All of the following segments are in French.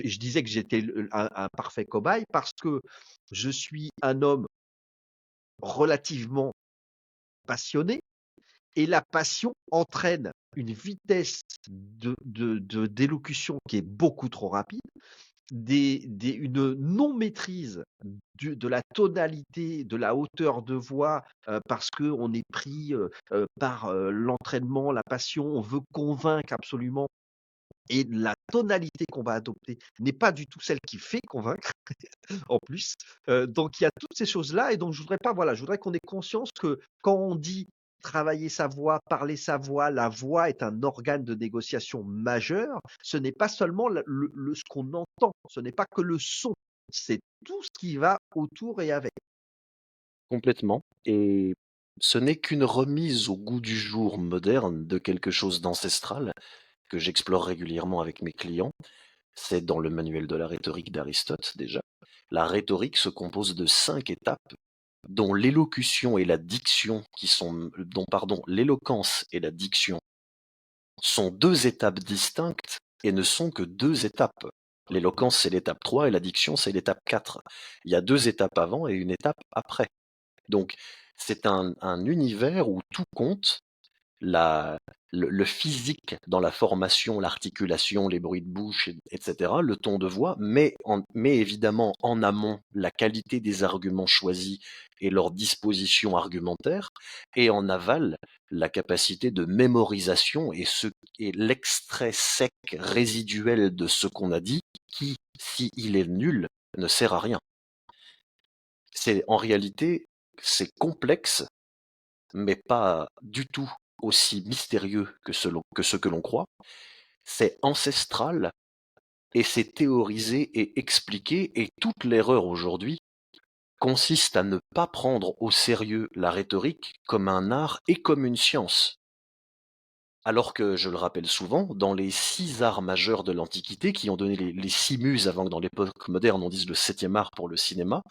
je disais que j'étais un parfait cobaye parce que je suis un homme relativement passionné et la passion entraîne une vitesse d'élocution qui est beaucoup trop rapide, une non-maîtrise de la tonalité, de la hauteur de voix, parce qu'on est pris par l'entraînement, la passion, on veut convaincre absolument. Et la tonalité qu'on va adopter n'est pas du tout celle qui fait convaincre, en plus. Donc il y a toutes ces choses-là, et donc je voudrais pas, voilà, je voudrais qu'on ait conscience que quand on dit travailler sa voix, parler sa voix, la voix est un organe de négociation majeur. Ce n'est pas seulement ce qu'on entend, ce n'est pas que le son, c'est tout ce qui va autour et avec. Complètement, et ce n'est qu'une remise au goût du jour moderne de quelque chose d'ancestral que j'explore régulièrement avec mes clients. C'est dans le manuel de la rhétorique d'Aristote déjà. La rhétorique se compose de 5 étapes dont l'élocution et la diction qui sont dont pardon, l'éloquence et la diction sont 2 étapes distinctes et ne sont que 2 étapes. L'éloquence, c'est l'étape 3 et la diction, c'est l'étape 4. Il y a 2 étapes avant et une étape après. Donc c'est un univers où tout compte, la le physique dans la formation, l'articulation, les bruits de bouche et le ton de voix, mais évidemment en amont la qualité des arguments choisis et leur disposition argumentaire, et en aval la capacité de mémorisation et l'extrait sec résiduel de ce qu'on a dit qui, s'il est nul, ne sert à rien. C'est en réalité, c'est complexe mais pas du tout aussi mystérieux que ce que l'on croit. C'est ancestral et c'est théorisé et expliqué, et toute l'erreur aujourd'hui consiste à ne pas prendre au sérieux la rhétorique comme un art et comme une science. Alors que, je le rappelle souvent, dans les 6 arts majeurs de l'Antiquité, qui ont donné les 6 muses avant que dans l'époque moderne on dise le 7e art pour le cinéma,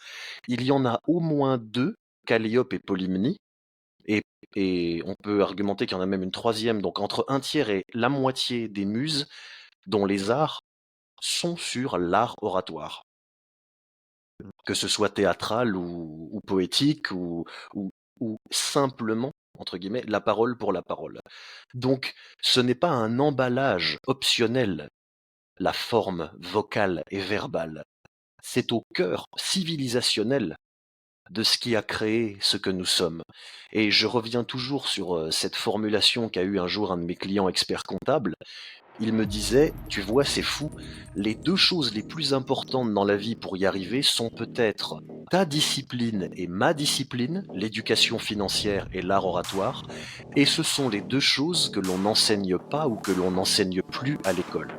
il y en a au moins 2, Calliope et Polymnie. Et et on peut argumenter qu'il y en a même une troisième, donc entre un tiers et la moitié des muses dont les arts sont sur l'art oratoire. Que ce soit théâtral ou poétique ou ou simplement, entre guillemets, «la parole pour la parole». Donc ce n'est pas un emballage optionnel, la forme vocale et verbale. C'est au cœur civilisationnel de ce qui a créé ce que nous sommes. Et je reviens toujours sur, cette formulation qu'a eu un jour un de mes clients experts comptables. Il me disait: «Tu vois, c'est fou, les 2 choses les plus importantes dans la vie pour y arriver sont peut-être ta discipline et ma discipline, l'éducation financière et l'art oratoire, et ce sont les 2 choses que l'on n'enseigne pas ou que l'on n'enseigne plus à l'école».